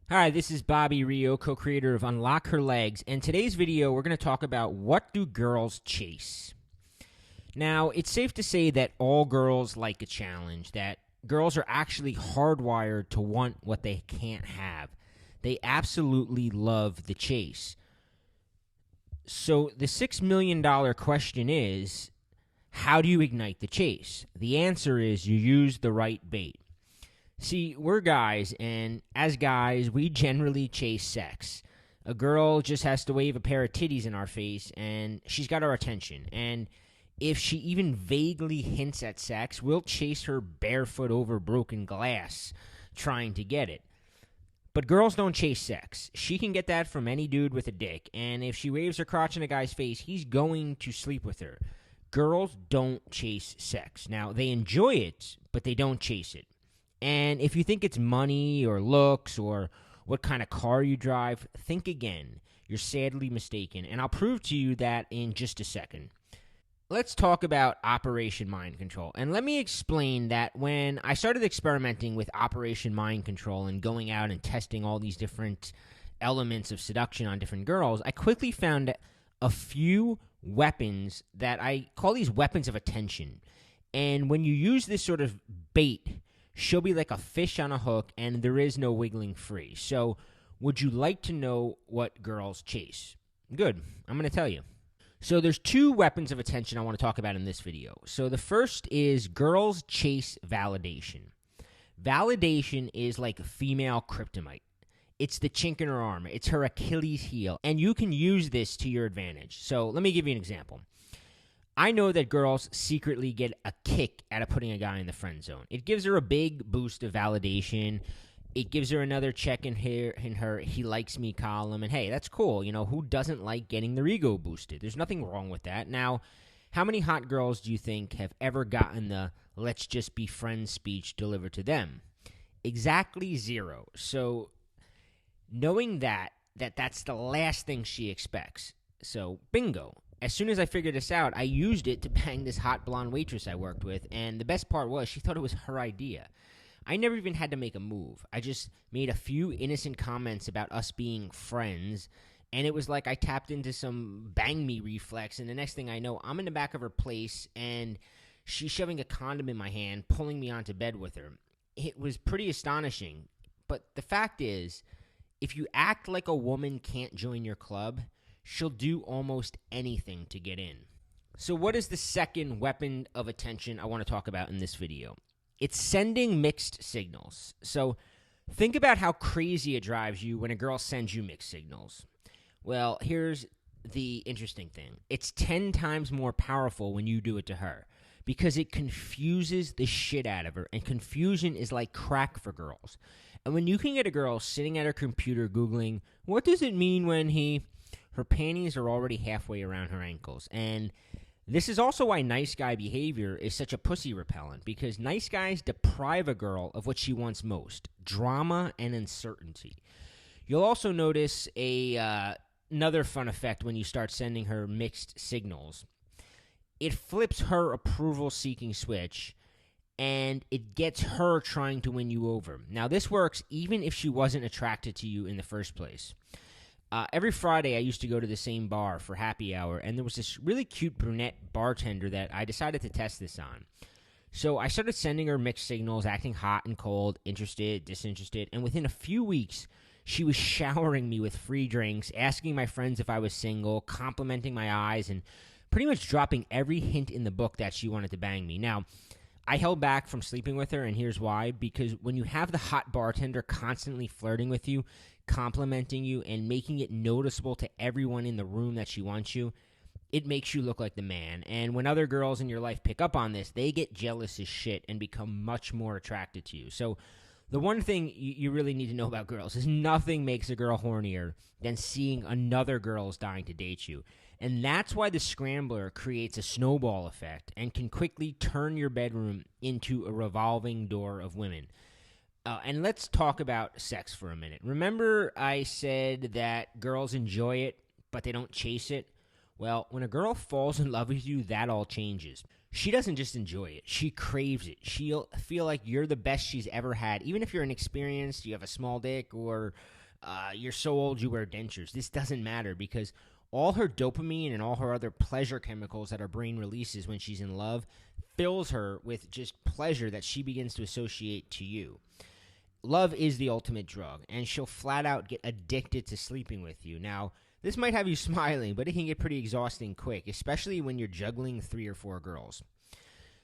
Hi, this is Bobby Rio, co-creator of Unlock Her Legs, and today's video we're going to talk about what do girls chase. Now, it's safe to say that all girls like a challenge, that girls are actually hardwired to want what they can't have. They absolutely love the chase. So the $6 million question is, how do you ignite the chase? The answer is you use the right bait. See, we're guys, and as guys, we generally chase sex. A girl just has to wave a pair of titties in our face, and she's got our attention. And if she even vaguely hints at sex, we'll chase her barefoot over broken glass trying to get it. But girls don't chase sex. She can get that from any dude with a dick, and if she waves her crotch in a guy's face, he's going to sleep with her. Girls don't chase sex. Now, they enjoy it, but they don't chase it. And if you think it's money or looks or what kind of car you drive, think again. You're sadly mistaken. And I'll prove to you that in just a second. Let's talk about Operation Mind Control. And let me explain that when I started experimenting with Operation Mind Control and going out and testing all these different elements of seduction on different girls, I quickly found a few weapons that I call these weapons of attention. And when you use this sort of bait, she'll be like a fish on a hook, and there is no wiggling free. So, would you like to know what girls chase? Good. I'm going to tell you. So, there's two weapons of attention I want to talk about in this video. So, the first is girls chase validation. Validation is like a female kryptonite. It's the chink in her armor. It's her Achilles heel. And you can use this to your advantage. So, let me give you an example. I know that girls secretly get a kick out of putting a guy in the friend zone. It gives her a big boost of validation. It gives her another check in her he likes me column. And hey, that's cool. You know, who doesn't like getting their ego boosted? There's nothing wrong with that. Now, how many hot girls do you think have ever gotten the let's just be friends speech delivered to them? Exactly zero. So knowing that's the last thing she expects. So bingo. As soon as I figured this out, I used it to bang this hot blonde waitress I worked with, and the best part was she thought it was her idea. I never even had to make a move. I just made a few innocent comments about us being friends, and it was like I tapped into some bang me reflex, and the next thing I know, I'm in the back of her place, and she's shoving a condom in my hand, pulling me onto bed with her. It was pretty astonishing, but the fact is, if you act like a woman can't join your club, she'll do almost anything to get in. So what is the second weapon of attention I want to talk about in this video? It's sending mixed signals. So think about how crazy it drives you when a girl sends you mixed signals. Well, here's the interesting thing. It's 10 times more powerful when you do it to her because it confuses the shit out of her, and confusion is like crack for girls. And when you can get a girl sitting at her computer Googling, what does it mean when her panties are already halfway around her ankles. And this is also why nice guy behavior is such a pussy repellent, because nice guys deprive a girl of what she wants most, drama and uncertainty. You'll also notice another fun effect when you start sending her mixed signals. It flips her approval-seeking switch, and it gets her trying to win you over. Now, this works even if she wasn't attracted to you in the first place. Every Friday, I used to go to the same bar for happy hour, and there was this really cute brunette bartender that I decided to test this on. So I started sending her mixed signals, acting hot and cold, interested, disinterested, and within a few weeks, she was showering me with free drinks, asking my friends if I was single, complimenting my eyes, and pretty much dropping every hint in the book that she wanted to bang me. Now, I held back from sleeping with her, and here's why. Because when you have the hot bartender constantly flirting with you, complimenting you, and making it noticeable to everyone in the room that she wants you, it makes you look like the man. And when other girls in your life pick up on this, they get jealous as shit and become much more attracted to you. So the one thing you really need to know about girls is nothing makes a girl hornier than seeing another girl's dying to date you. And that's why the scrambler creates a snowball effect and can quickly turn your bedroom into a revolving door of women. And let's talk about sex for a minute. Remember I said that girls enjoy it, but they don't chase it? Well, when a girl falls in love with you, that all changes. She doesn't just enjoy it, she craves it. She'll feel like you're the best she's ever had. Even if you're inexperienced, you have a small dick, or you're so old you wear dentures. This doesn't matter because all her dopamine and all her other pleasure chemicals that our brain releases when she's in love fills her with just pleasure that she begins to associate to you. Love is the ultimate drug, and she'll flat out get addicted to sleeping with you. Now, this might have you smiling, but it can get pretty exhausting quick, especially when you're juggling 3 or 4 girls.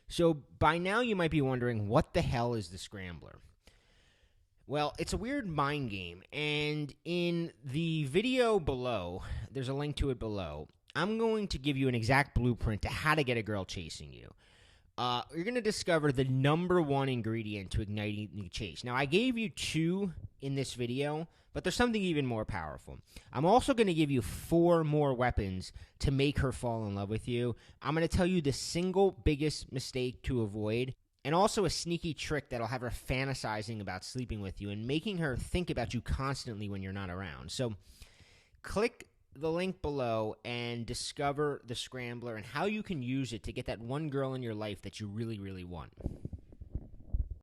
So by now you might be wondering, what the hell is the Scrambler? Well, it's a weird mind game, and in the video below, there's a link to it below, I'm going to give you an exact blueprint to how to get a girl chasing you. You're going to discover the number 1 ingredient to igniting the chase. Now, I gave you 2 in this video, but there's something even more powerful. I'm also going to give you 4 more weapons to make her fall in love with you. I'm going to tell you the single biggest mistake to avoid, and also a sneaky trick that'll have her fantasizing about sleeping with you and making her think about you constantly when you're not around. So click the link below and discover the Scrambler and how you can use it to get that one girl in your life that you really, really want.